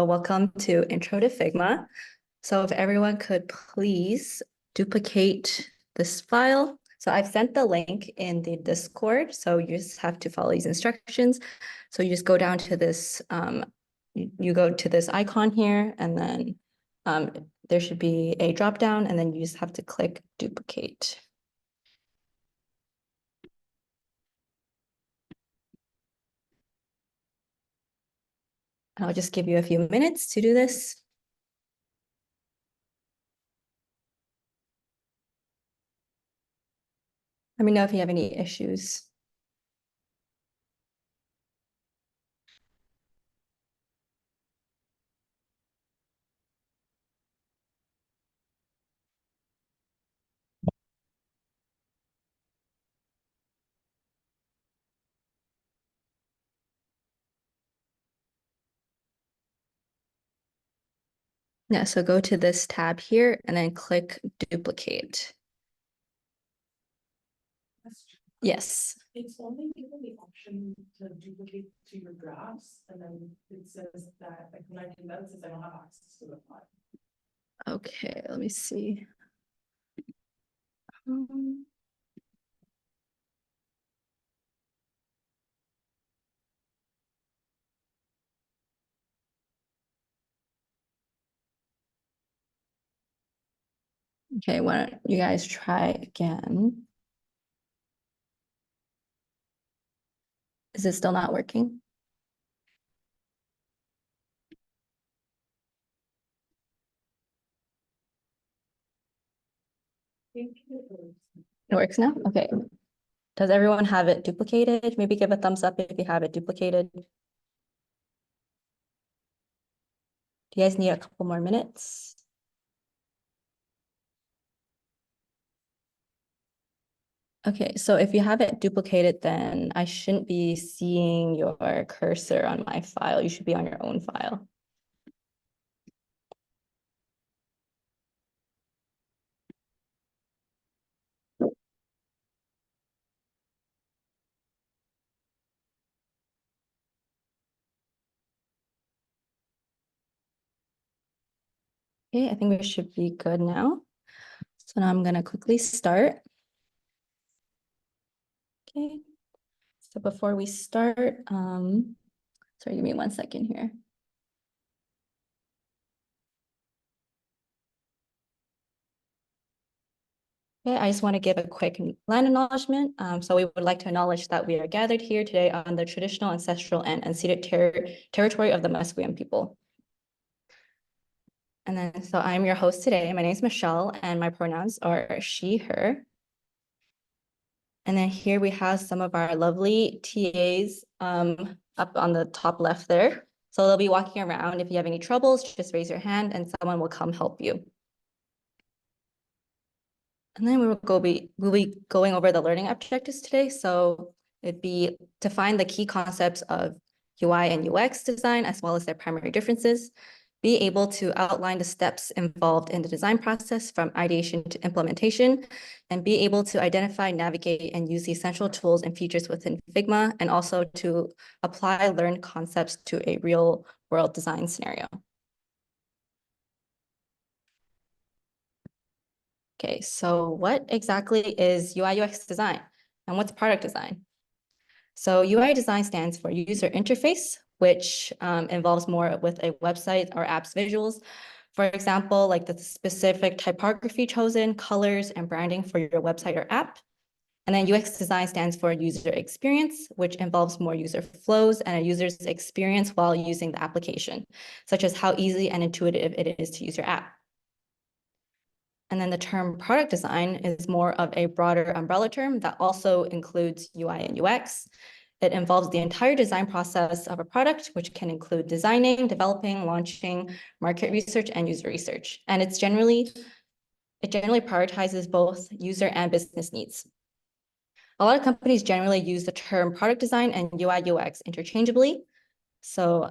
Welcome to Intro to Figma. So if everyone could please duplicate this file. So I've sent the link in the Discord, so you just have to follow these instructions. So you just go down to this, you go to this icon here, and then there should be a drop down, and then you just have to click duplicate. I'll just give you a few minutes to do this. Let me know if you have any issues. Yeah, so go to this tab here and then click duplicate. Yes. It's only given the option to duplicate to your drafts, and then it says that, like, when I do that, it says I don't have access to the file. Okay, let me see. Okay, why don't you guys try again? Is it still not working? It works now? Okay. Does everyone have it duplicated? Maybe give a thumbs up if you have it duplicated. Do you guys need a couple more minutes? Okay, so if you have it duplicated, then I shouldn't be seeing your cursor on my file. You should be on your own file. Okay, I think we should be good now. So now I'm gonna quickly start. Okay, so before we start, sorry, give me 1 second here. Okay, I just want to give a quick land acknowledgement. So we would like to acknowledge that we are gathered here today on the traditional, ancestral, and unceded territory of the Musqueam people. And then, so I'm your host today. My name is Michelle, and my pronouns are she, her. And then here we have some of our lovely TAs up on the top left there. So they'll be walking around. If you have any troubles, just raise your hand and someone will come help you. And then we'll be going over the learning objectives today. So it'd be to find the key concepts of UI and UX design, as well as their primary differences, be able to outline the steps involved in the design process from ideation to implementation, and be able to identify, navigate, and use the essential tools and features within Figma, and also to apply learned concepts to a real world design scenario. Okay, so what exactly is UI UX design and what's product design? So UI design stands for user interface, which involves more with a website or app's visuals. For example, like the specific typography chosen, colors, and branding for your website or app. And then UX design stands for user experience, which involves more user flows and a user's experience while using the application, such as how easy and intuitive it is to use your app. And then the term product design is more of a broader umbrella term that also includes UI and UX. It involves the entire design process of a product, which can include designing, developing, launching, market research, and user research. And it generally prioritizes both user and business needs. A lot of companies generally use the term product design and UI UX interchangeably. So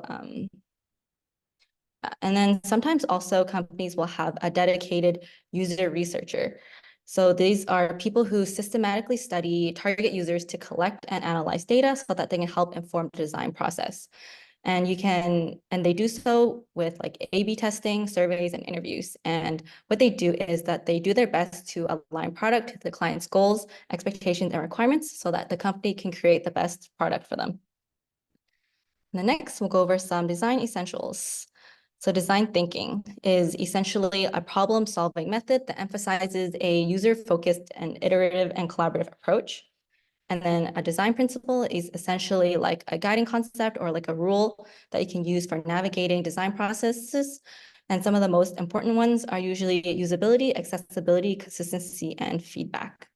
and then sometimes also companies will have a dedicated user researcher. So these are people who systematically study target users to collect and analyze data so that they can help inform the design process. And they do so with like A/B testing, surveys, and interviews. And what they do is that they do their best to align product to the client's goals, expectations, and requirements so that the company can create the best product for them. And then next, we'll go over some design essentials. So design thinking is essentially a problem-solving method that emphasizes a user-focused and iterative and collaborative approach. And then a design principle is essentially like a guiding concept or like a rule that you can use for navigating design processes. And some of the most important ones are usually usability, accessibility, consistency, and feedback.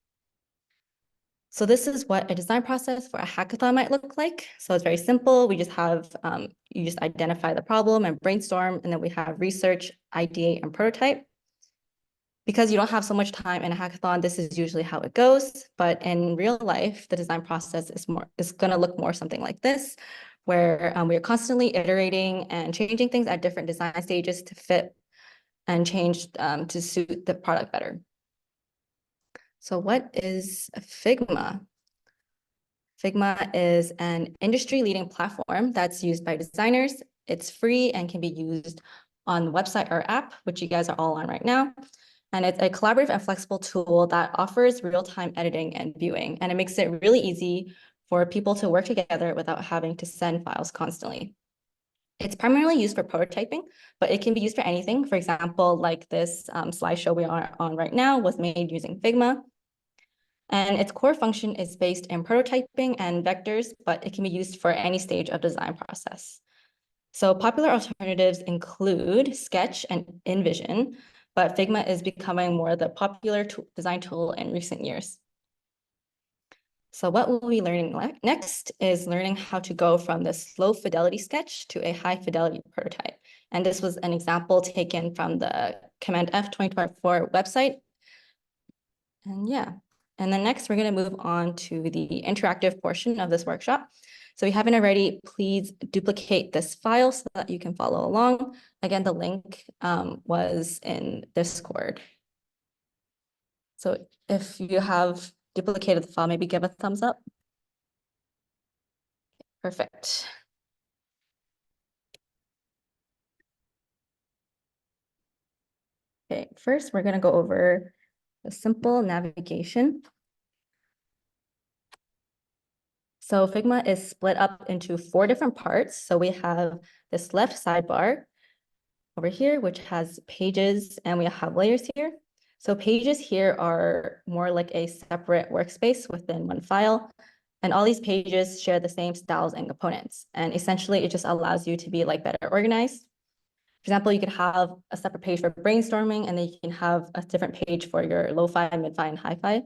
So this is what a design process for a hackathon might look like. So it's very simple. We just have, you just identify the problem and brainstorm, and then we have research, ideate, and prototype. Because you don't have so much time in a hackathon, this is usually how it goes. But in real life, the design process is going to look more something like this, where we are constantly iterating and changing things at different design stages to fit and change to suit the product better. So what is Figma? Figma is an industry-leading platform that's used by designers. It's free and can be used on the website or app, which you guys are all on right now. And it's a collaborative and flexible tool that offers real-time editing and viewing. And it makes it really easy for people to work together without having to send files constantly. It's primarily used for prototyping, but it can be used for anything. For example, like this slideshow we are on right now was made using Figma. And its core function is based in prototyping and vectors, but it can be used for any stage of design process. So popular alternatives include Sketch and InVision, but Figma is becoming more the popular design tool in recent years. So what we'll be learning next is learning how to go from this low fidelity sketch to a high fidelity prototype. And this was an example taken from the cmd-f 2024 website. And yeah, and then next we're going to move on to the interactive portion of this workshop. So if you haven't already, please duplicate this file so that you can follow along. Again, the link was in Discord. So if you have duplicated the file, maybe give a thumbs up. Perfect. Okay, first we're going to go over the simple navigation. So Figma is split up into 4 different parts. So we have this left sidebar over here, which has pages, and we have layers here. So pages here are more like a separate workspace within one file. And all these pages share the same styles and components. And essentially, it just allows you to be like better organized. For example, you could have a separate page for brainstorming, and then you can have a different page for your lo-fi, mid-fi, and hi-fi.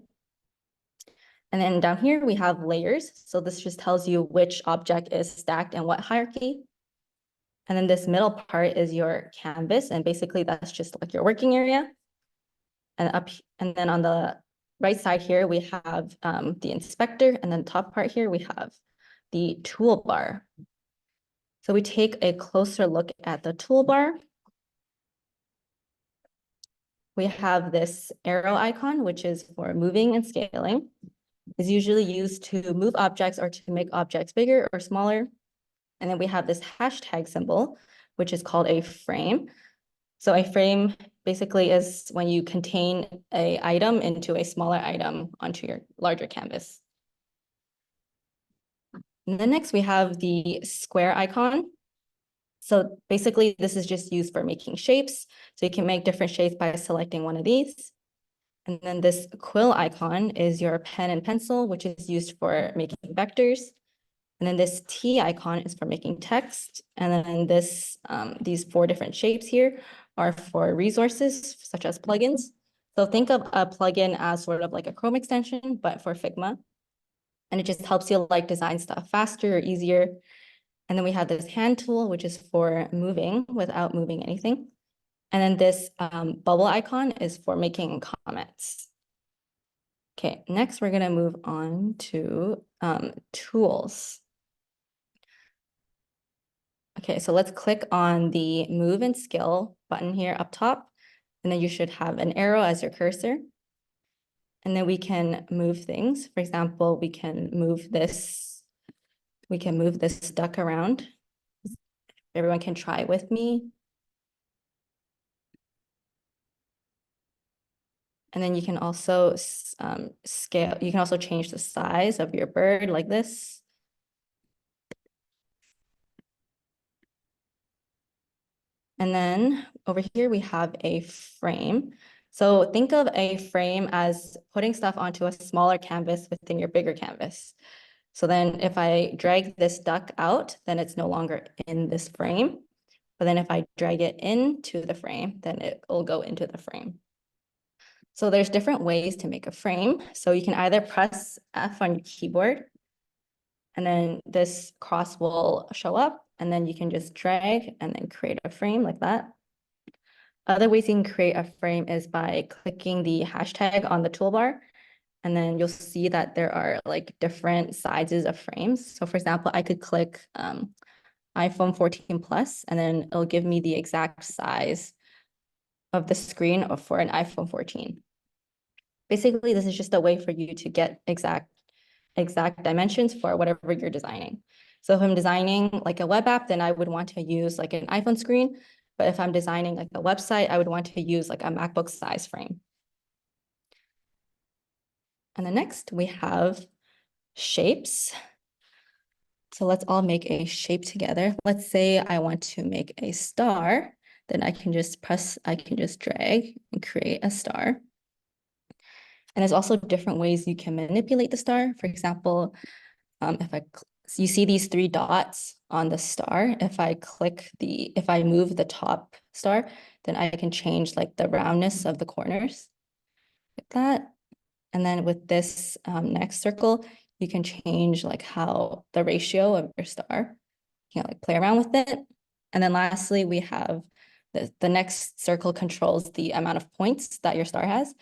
And then down here, we have layers. So this just tells you which object is stacked in what hierarchy. And then this middle part is your canvas. And basically, that's just like your working area. And then on the right side here, we have the inspector. And then the top part here, we have the toolbar. So we take a closer look at the toolbar. We have this arrow icon, which is for moving and scaling. Is usually used to move objects or to make objects bigger or smaller. And then we have this hashtag symbol, which is called a frame. So a frame basically is when you contain an item into a smaller item onto your larger canvas. And then next we have the square icon. So basically this is just used for making shapes. So you can make different shapes by selecting one of these. And then this quill icon is your pen and pencil, which is used for making vectors. And then this T icon is for making text. And then these 4 different shapes here are for resources, such as plugins. So think of a plugin as sort of like a Chrome extension, but for Figma. And it just helps you like design stuff faster or easier. And then we have this hand tool, which is for moving without moving anything. And then this bubble icon is for making comments. Okay, next we're gonna move on to tools. Okay, so let's click on the move and scale button here up top, and then you should have an arrow as your cursor. And then we can move things. For example, we can move this duck around. everyone can try with me. And then you can also scale, you can also change the size of your bird like this. And then over here, we have a frame. So think of a frame as putting stuff onto a smaller canvas within your bigger canvas. So then if I drag this duck out, then it's no longer in this frame. But then if I drag it into the frame, then it will go into the frame. So there's different ways to make a frame. So you can either press F on your keyboard, and then this cross will show up, and then you can just drag and then create a frame like that. Other ways you can create a frame is by clicking the hashtag on the toolbar, and then you'll see that there are like different sizes of frames. So for example, I could click iPhone 14 Plus, and then it'll give me the exact size of the screen for an iPhone 14. Basically, this is just a way for you to get exact dimensions for whatever you're designing. So if I'm designing like a web app, then I would want to use like an iPhone screen. But if I'm designing like a website, I would want to use like a MacBook size frame. And then next we have shapes. So let's all make a shape together. Let's say I want to make a star, then I can just drag and create a star. And there's also different ways you can manipulate the star. For example, you see these 3 dots on the star. If I move the top star, then I can change like the roundness of the corners like that. And then with this next circle, you can change like how the ratio of your star, you can like play around with it. And then lastly, we have the next circle controls the amount of points that your star has.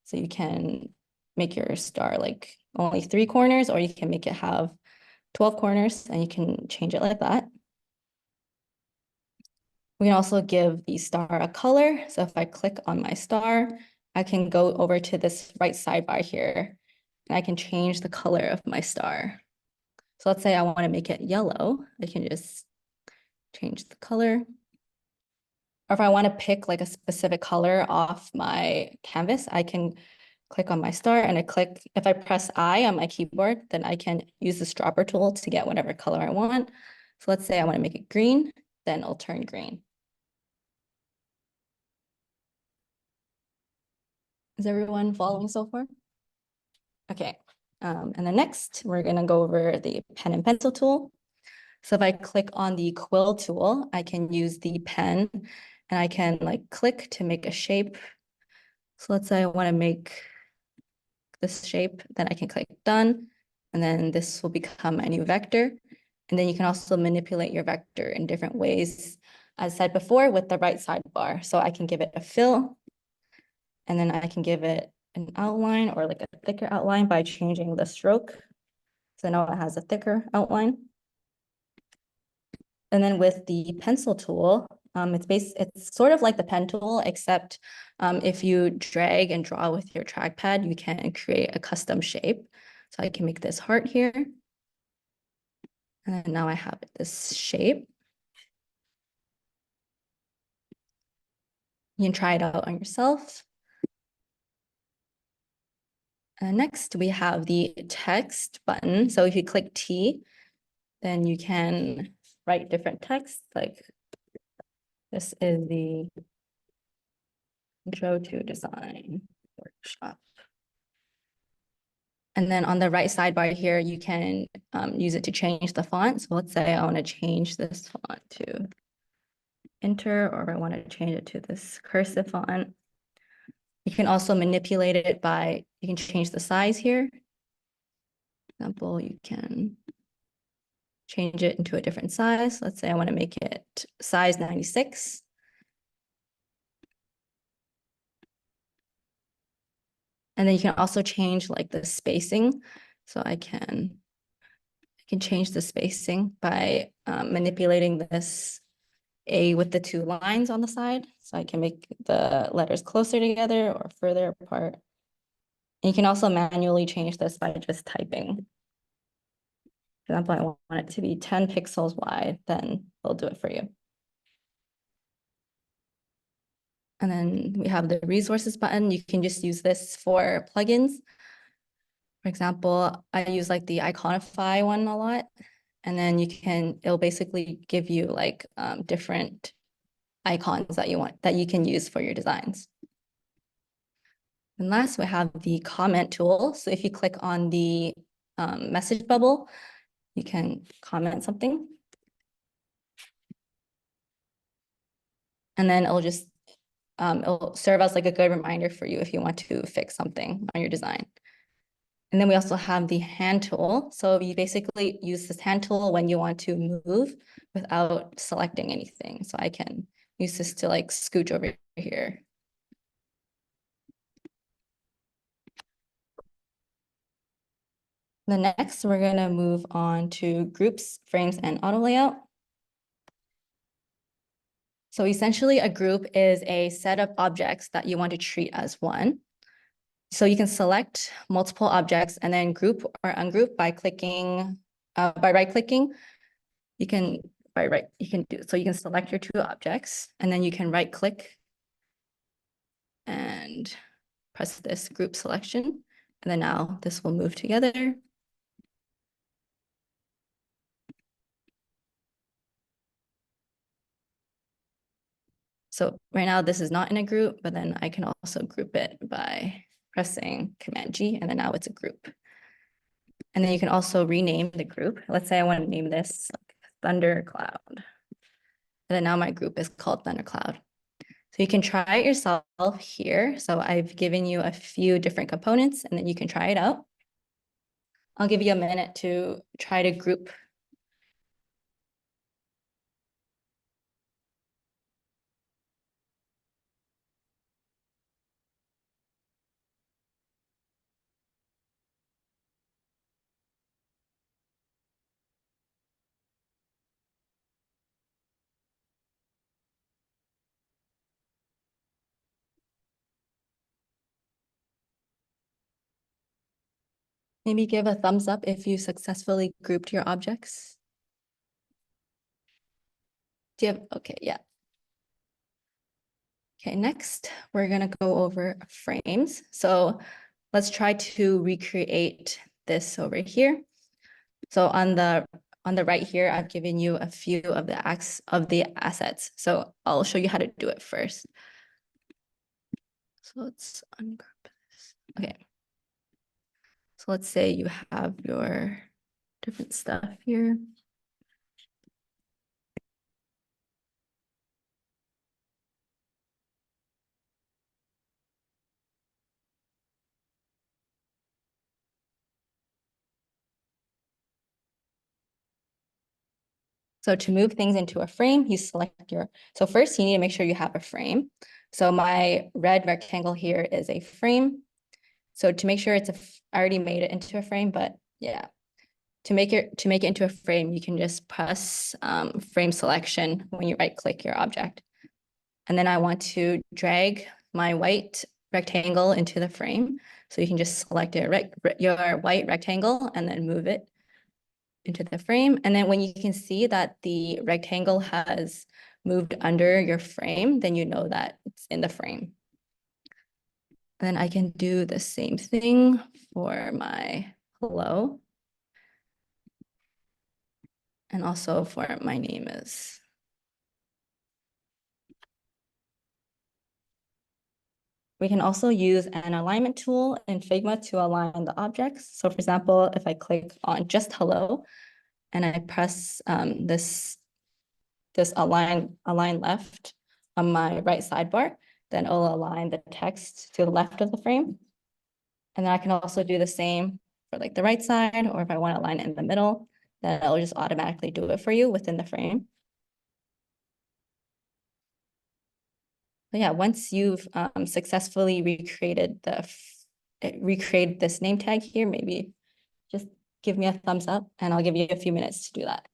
So you can make your star like only 3 corners, or you can make it have 12 corners, and you can change it like that. We can also give the star a color. So if I click on my star, I can go over to this right sidebar here, and I can change the color of my star. So let's say I want to make it yellow. I can just change the color. Or if I want to pick like a specific color off my canvas, I can click on my star, and if I press I on my keyboard, then I can use the stropper tool to get whatever color I want. So let's say I want to make it green, then it'll turn green. Is everyone following so far? Okay, and then next we're gonna go over the pen and pencil tool. So if I click on the quill tool, I can use the pen, and I can like click to make a shape. So let's say I want to make this shape, then I can click done, and then this will become a new vector. And then you can also manipulate your vector in different ways, as said before, with the right sidebar. So I can give it a fill, and then I can give it an outline or like a thicker outline by changing the stroke. So now it has a thicker outline. And then with the pencil tool, it's sort of like the pen tool, except if you drag and draw with your trackpad, you can create a custom shape. So I can make this heart here. And then now I have this shape. You can try it out on yourself. And next we have the text button. So if you click T, then you can write different text. Like this is the Intro to Design workshop. And then on the right sidebar here, you can use it to change the font. So let's say I want to change this font to Enter, or I want to change it to this cursive font. You can also manipulate it you can change the size here. For example, you can change it into a different size. Let's say I want to make it size 96. And then you can also change like the spacing. So I can change the spacing by manipulating this A with the 2 lines on the side. So I can make the letters closer together or further apart. And you can also manually change this by just typing. For example, I want it to be 10 pixels wide, then it'll do it for you. And then we have the resources button. You can just use this for plugins. For example, I use like the Iconify one a lot. And then it'll basically give you like different icons that you can use for your designs. And last, we have the comment tool. So if you click on the message bubble, you can comment something. And then it'll serve as like a good reminder for you if you want to fix something on your design. And then we also have the hand tool. So you basically use this hand tool when you want to move without selecting anything. So I can use this to like scooch over here. The next, we're gonna move on to groups, frames, and auto layout. So essentially a group is a set of objects that you want to treat as one. So you can select multiple objects and then group or ungroup by right-clicking. You can select your two objects and then you can right-click and press this group selection. And then now this will move together. So right now this is not in a group, but then I can also group it by pressing Command G, and then now it's a group. And then you can also rename the group. Let's say I want to name this Thundercloud. And then now my group is called Thundercloud. So you can try it yourself here. So I've given you a few different components and then you can try it out. I'll give you a minute to try to group. Maybe give a thumbs up if you successfully grouped your objects. Okay, yeah. Okay, next we're gonna go over frames. So let's try to recreate this over here. So on the right here, I've given you a few of the assets. So I'll show you how to do it first. So let's ungroup this. Okay. So let's say you have your different stuff here. So to move things into a frame, you select so first you need to make sure you have a frame. So my red rectangle here is a frame. So to make sure I already made it into a frame, but yeah. To make it into a frame, you can just press frame selection when you right-click your object. And then I want to drag my white rectangle into the frame. So you can just select your white rectangle and then move it into the frame. And then when you can see that the rectangle has moved under your frame, then you know that it's in the frame. Then I can do the same thing for my hello. And also for my name is. We can also use an alignment tool in Figma to align the objects. So for example, if I click on just hello and I press this align left on my right sidebar, then it'll align the text to the left of the frame. And then I can also do the same for like the right side, or if I want to align it in the middle, then it'll just automatically do it for you within the frame. But yeah, once you've successfully recreated this name tag here, maybe just give me a thumbs up and I'll give you a few minutes to do that.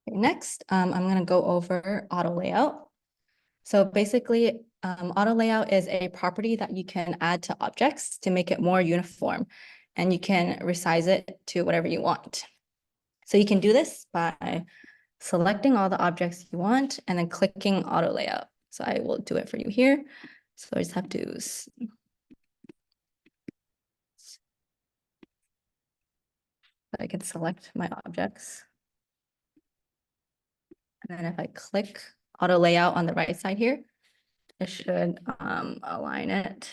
Okay, next, I'm going to go over auto layout. So basically, Auto layout is a property that you can add to objects to make it more uniform, and you can resize it to whatever you want. So you can do this by selecting all the objects you want and then clicking auto layout. So I will do it for you here. So I just have to I can select my objects. And then if I click auto layout on the right side here, it should align it.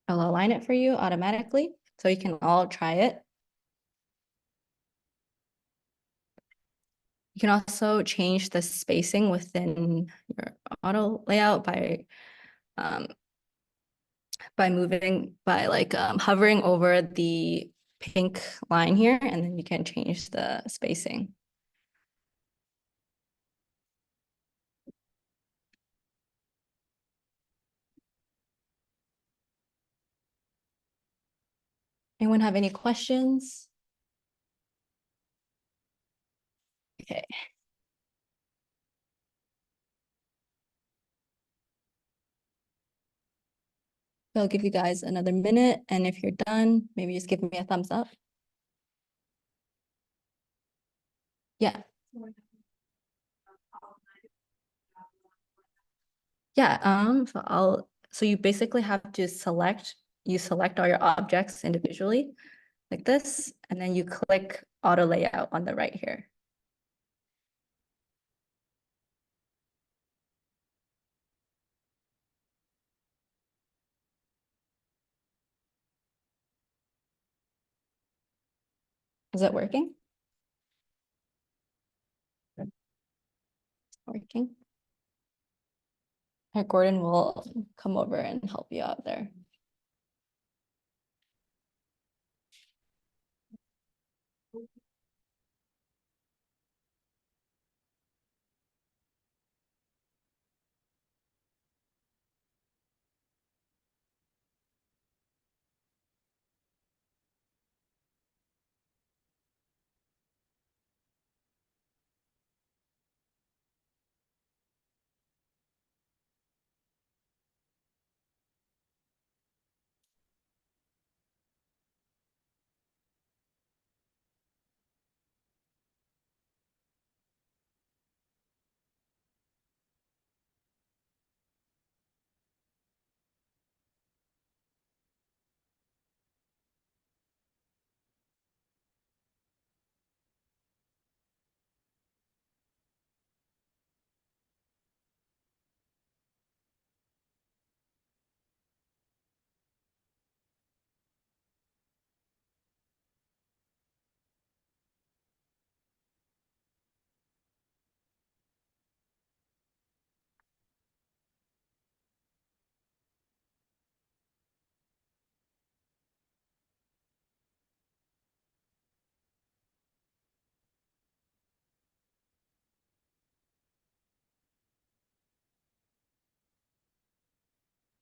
I'll align it for you automatically, so you can all try it. You can also change the spacing within your auto layout by hovering over the pink line here, and then you can change the spacing. Anyone have any questions? Okay. I'll give you guys another minute, and if you're done, maybe just give me a thumbs up. Yeah. Yeah, so you basically have to select all your objects individually like this, and then you click auto layout on the right here. Is it working? Working. All right, Gordon will come over and help you out there.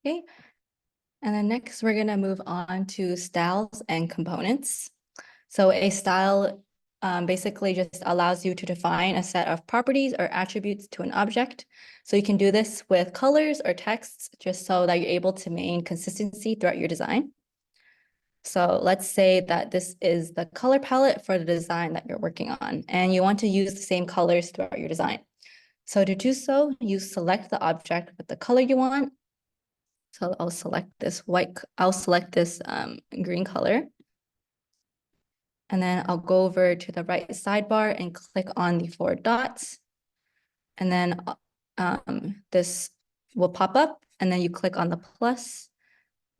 Okay. And then next, we're gonna move on to styles and components. So a style basically just allows you to define a set of properties or attributes to an object. So you can do this with colors or texts, just so that you're able to maintain consistency throughout your design. So let's say that this is the color palette for the design that you're working on, and you want to use the same colors throughout your design. So to do so, you select the object with the color you want. So I'll select this green color. And then I'll go over to the right sidebar and click on the 4 dots. And then this will pop up, and then you click on the plus,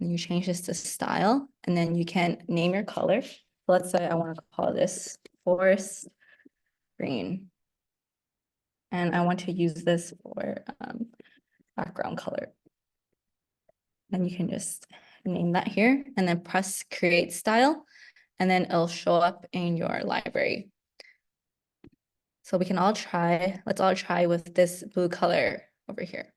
and you change this to style, and then you can name your color. Let's say I want to call this forest green. And I want to use this for background color. And you can just name that here and then press create style. and then it'll show up in your library. So we can all try, let's all try with this blue color over here.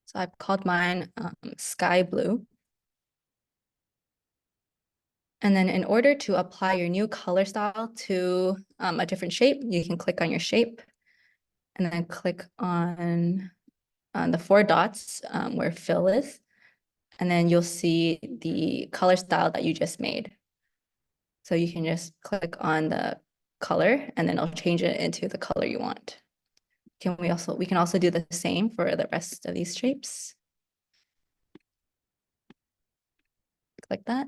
So I've called mine sky blue. And then in order to apply your new color style to a different shape, you can click on your shape and then click on the four dots where fill is. And then you'll see the color style that you just made. So you can just click on the color and then it'll change it into the color you want. We can also do the same for the rest of these shapes. Like that.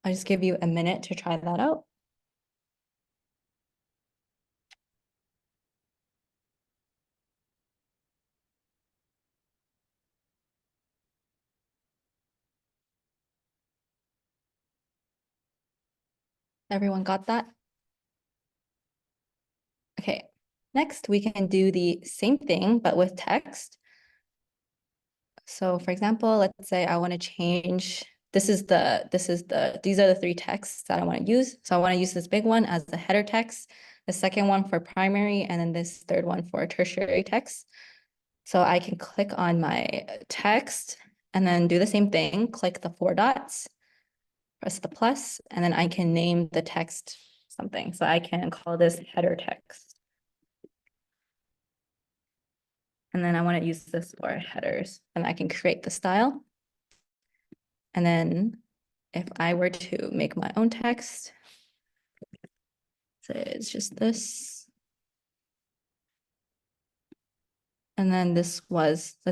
I'll just give you a minute to try that out. Everyone got that? Okay, next we can do the same thing, but with text. So for example, let's say I want to change, these are the three texts that I want to use. So I want to use this big one as the header text, the second one for primary, and then this third one for tertiary text. So I can click on my text and then do the same thing, click the four dots, press the plus, and then I can name the text something. So I can call this header text. And then I want to use this for headers, and I can create the style. And then if I were to make my own text, so it's just this. And then let's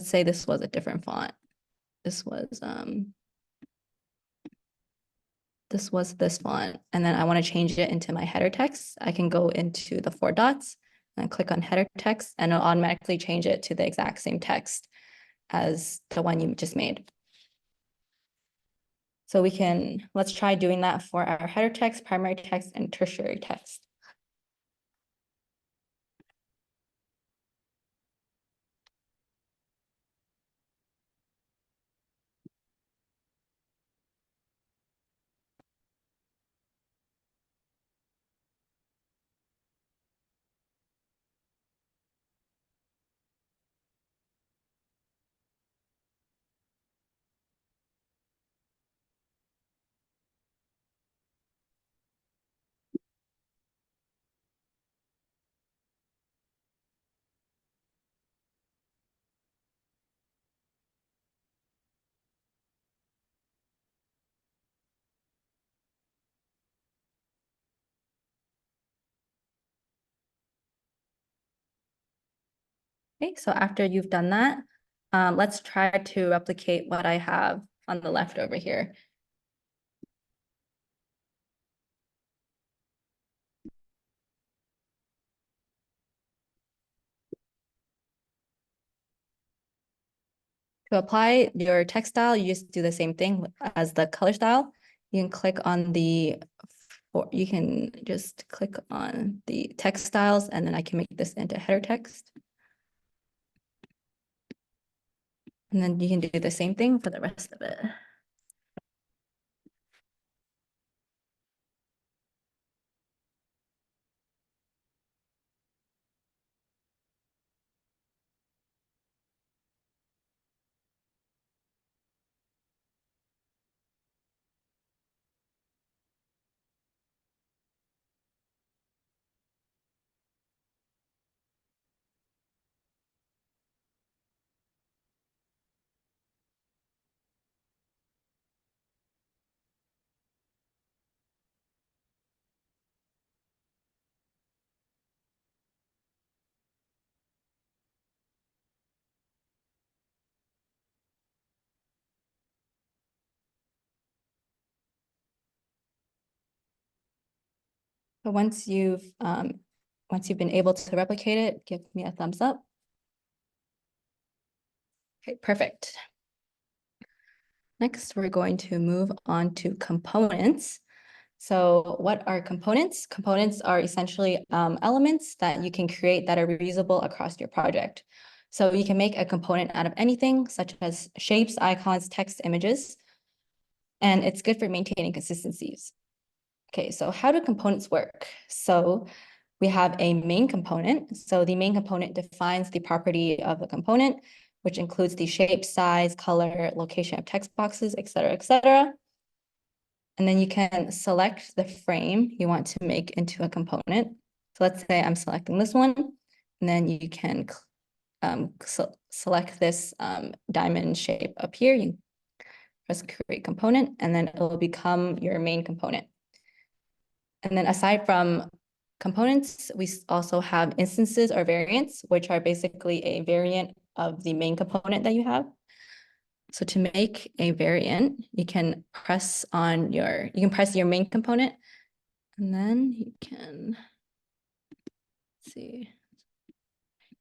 say this was a different font. This was this font. And then I want to change it into my header text. I can go into the four dots and click on header text, and it'll automatically change it to the exact same text as the one you just made. So let's try doing that for our header text, primary text, and tertiary text. Okay, so after you've done that, let's try to replicate what I have on the left over here. To apply your text style, you just do the same thing as the color style. You can click on you can just click on the text styles, and then I can make this into header text. And then you can do the same thing for the rest of it. But once you've been able to replicate it, give me a thumbs up. Okay, perfect. Next, we're going to move on to components. So what are components? Components are essentially elements that you can create that are reusable across your project. So you can make a component out of anything, such as shapes, icons, text, images, and it's good for maintaining consistencies. Okay, so how do components work? So we have a main component. So the main component defines the property of the component, which includes the shape, size, color, location of text boxes, et cetera, et cetera. And then you can select the frame you want to make into a component. So let's say I'm selecting this one, and then you can select this diamond shape up here. You press create component, and then it will become your main component. And then aside from components, we also have instances or variants, which are basically a variant of the main component that you have. So to make a variant, you can press your main component, and then you can see.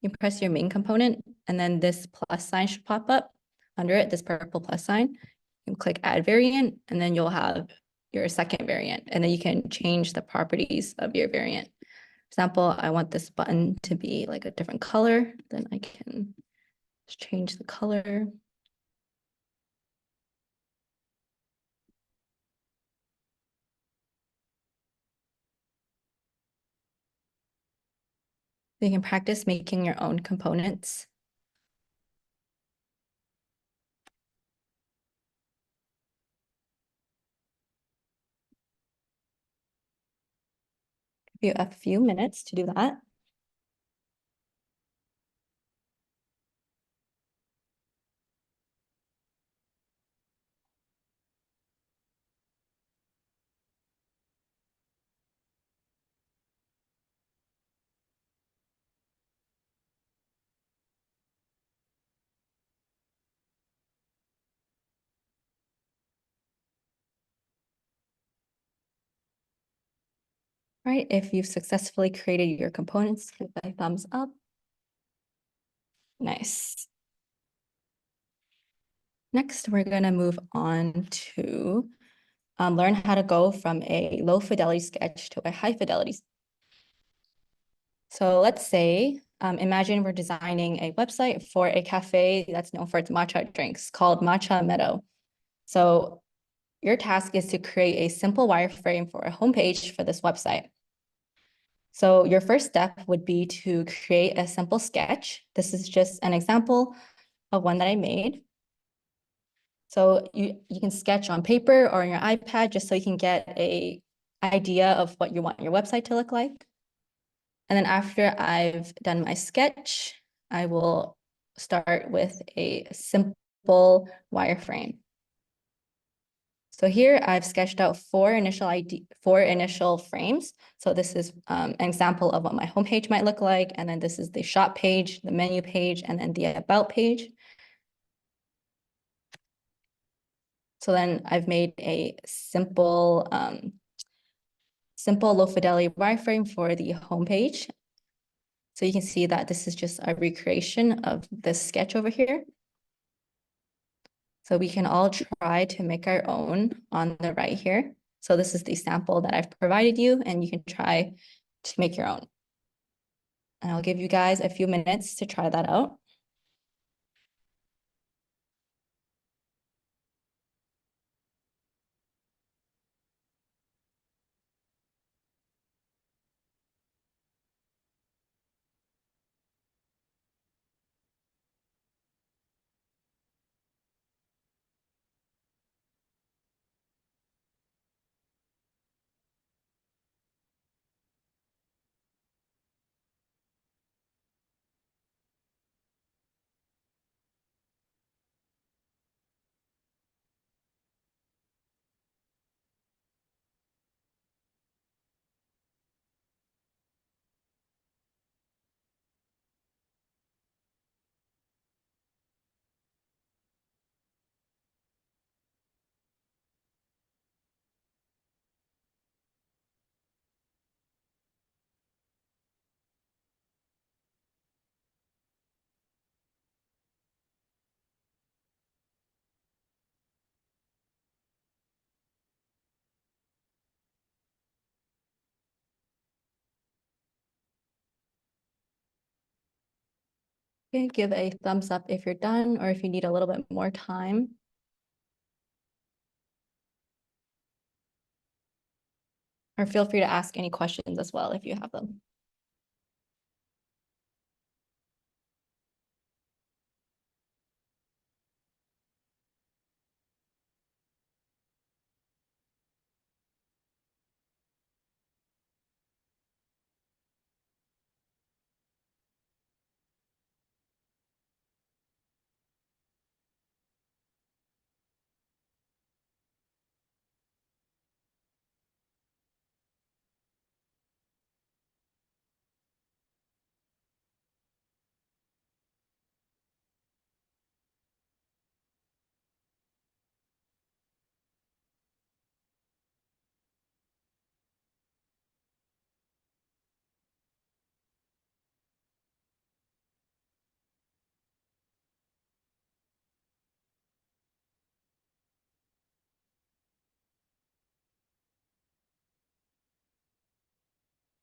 You press your main component, and then this plus sign should pop up under it, this purple plus sign. You can click add variant, and then you'll have your second variant, and then you can change the properties of your variant. For example, I want this button to be like a different color, then I can just change the color. You can practice making your own components. Give you a few minutes to do that. All right, if you've successfully created your components, give a thumbs up. Nice. Next, we're going to move on to learn how to go from a low fidelity sketch to a high fidelity. So let's say, imagine we're designing a website for a cafe that's known for its matcha drinks called Matcha Meadow. So your task is to create a simple wireframe for a homepage for this website. So your first step would be to create a simple sketch. This is just an example of one that I made. So you can sketch on paper or on your iPad just so you can get an idea of what you want your website to look like. And then after I've done my sketch, I will start with a simple wireframe. So here I've sketched out four initial frames. So this is an example of what my homepage might look like. And then this is the shop page, the menu page, and then the about page. So then I've made a simple low fidelity wireframe for the homepage. So you can see that this is just a recreation of this sketch over here. So we can all try to make our own on the right here. So this is the sample that I've provided you, and you can try to make your own. And I'll give you guys a few minutes to try that out. Okay, give a thumbs up if you're done or if you need a little bit more time. Or feel free to ask any questions as well if you have them.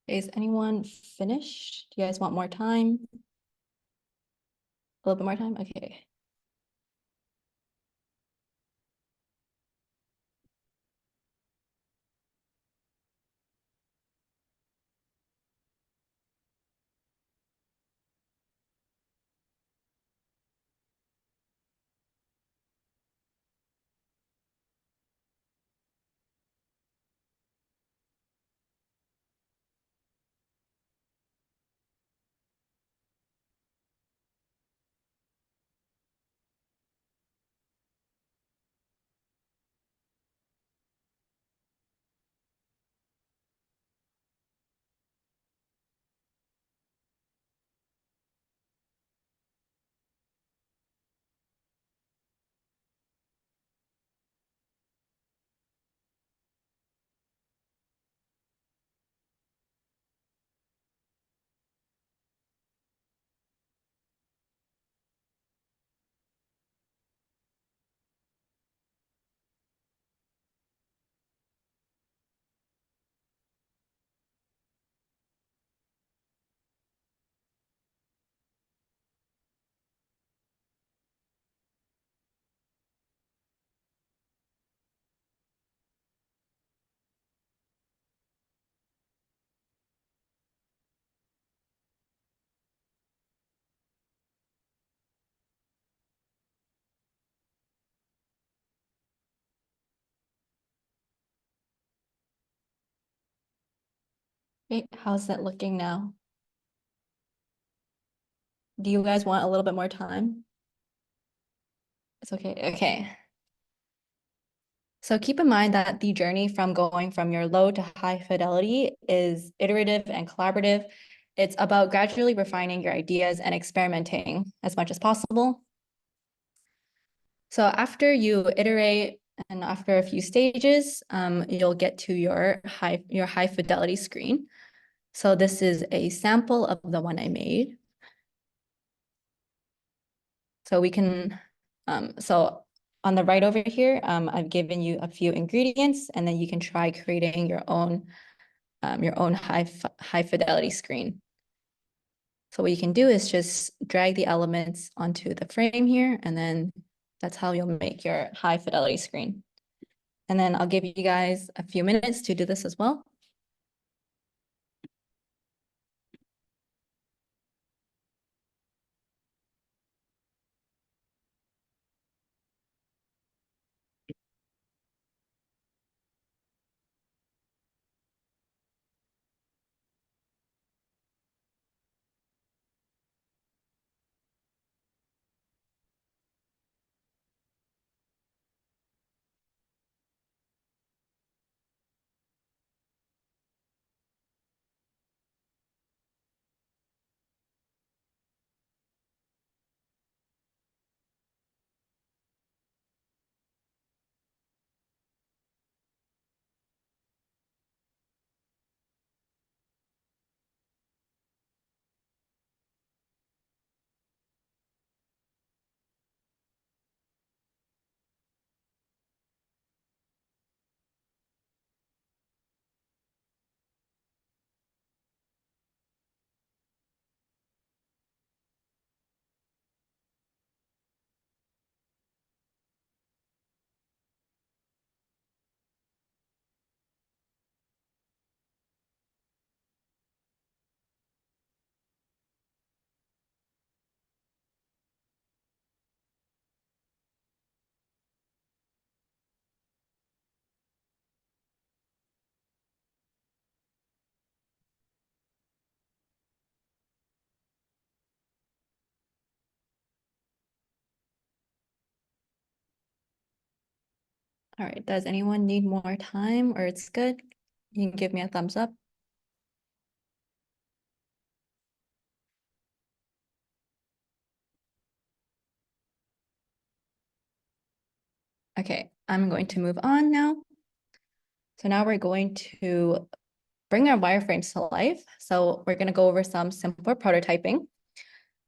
Is anyone finished? Do you guys want more time? A little bit more time? Okay. Okay, how's it looking now? Do you guys want a little bit more time? It's okay. Okay. So keep in mind that the journey from going from your low to high fidelity is iterative and collaborative. It's about gradually refining your ideas and experimenting as much as possible. So after you iterate and after a few stages, you'll get to your high fidelity screen. So this is a sample of the one I made. So we can, so on the right over here, I've given you a few ingredients, and then you can try creating your own high fidelity screen. So what you can do is just drag the elements onto the frame here, and then that's how you'll make your high fidelity screen. And then I'll give you guys a few minutes to do this as well. All right, does anyone need more time or it's good? You can give me a thumbs up. Okay, I'm going to move on now. So now we're going to bring our wireframes to life. So we're going to go over some simpler prototyping.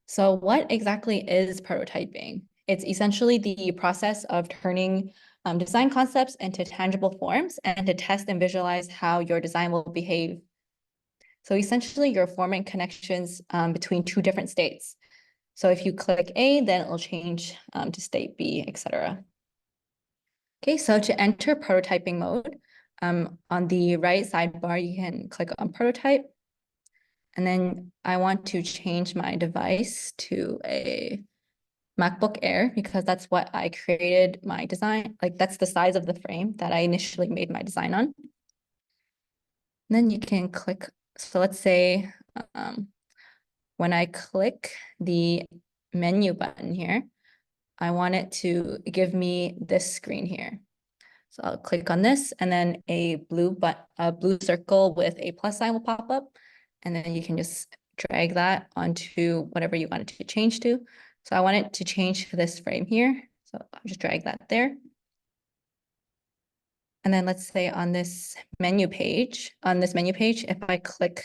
So what exactly is prototyping? It's essentially the process of turning design concepts into tangible forms and to test and visualize how your design will behave. So essentially you're forming connections between two different states. So if you click A, then it'll change to state B, etc. Okay, so to enter prototyping mode, on the right sidebar, you can click on prototype. And then I want to change my device to a MacBook Air because that's what I created my design. Like that's the size of the frame that I initially made my design on. And then you can click. So let's say when I click the menu button here, I want it to give me this screen here. So I'll click on this and then a blue circle with a plus sign will pop up. And then you can just drag that onto whatever you want it to change to. So I want it to change to this frame here. So I'll just drag that there. And then let's say on this menu page, if I click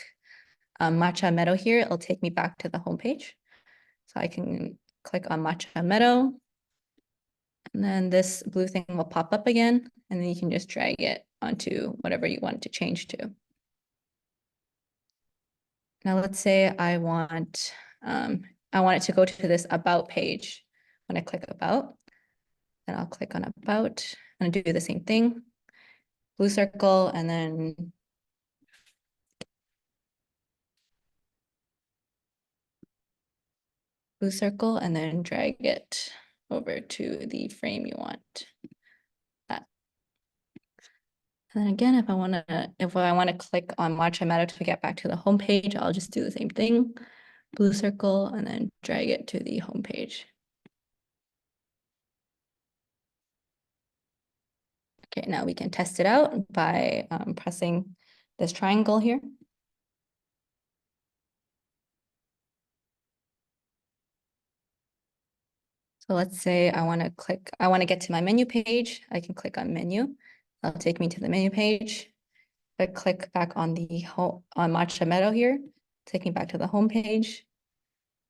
Matcha Meadow here, it'll take me back to the home page. So I can click on Matcha Meadow. And then this blue thing will pop up again, and then you can just drag it onto whatever you want it to change to. Now let's say I want it to go to this about page. When I click about, then I'll click on about and do the same thing. Blue circle and then blue circle and then drag it over to the frame you want. That. And then again, if I want to click on Matcha Meadow to get back to the home page, I'll just do the same thing. Blue circle and then drag it to the home page. Okay, now we can test it out by pressing this triangle here. So let's say I want to get to my menu page. I can click on menu. That'll take me to the menu page. If I click back on on Matcha Meadow here, take me back to the home page.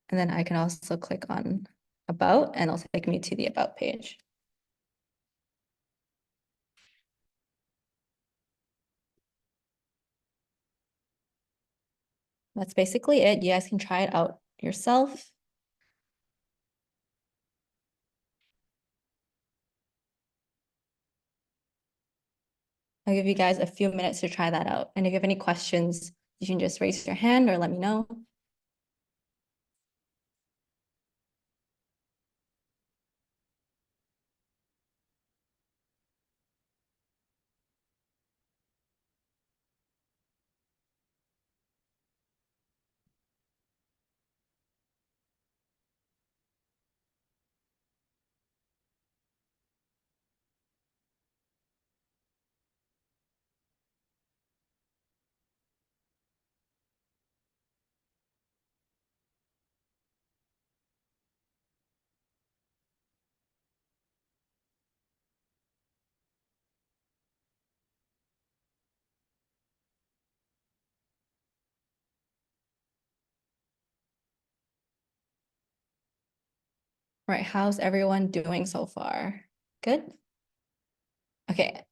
And then I can also click on about and it'll take me to the about page. That's basically it. You guys can try it out yourself. I'll give you guys a few minutes to try that out. And if you have any questions, you can just raise your hand or let me know. Right, how's everyone doing so far? Good? Okay.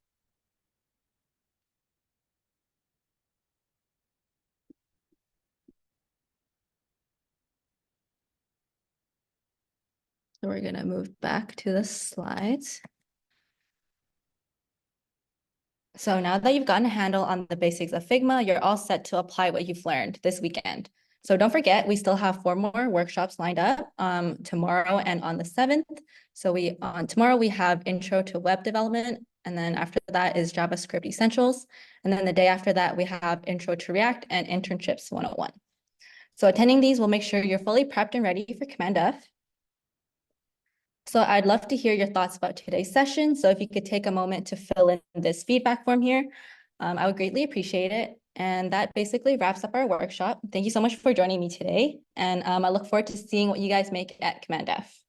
So we're gonna move back to the slides. So now that you've gotten a handle on the basics of Figma, you're all set to apply what you've learned this weekend. So don't forget, we still have 4 more workshops lined up tomorrow and on the 7th. So tomorrow we have intro to web development. And then after that is JavaScript essentials. And then the day after that, we have intro to React and internships 101. So attending these will make sure you're fully prepped and ready for cmd-f. So I'd love to hear your thoughts about today's session. So if you could take a moment to fill in this feedback form here, I would greatly appreciate it. And that basically wraps up our workshop. Thank you so much for joining me today. And I look forward to seeing what you guys make at cmd-f.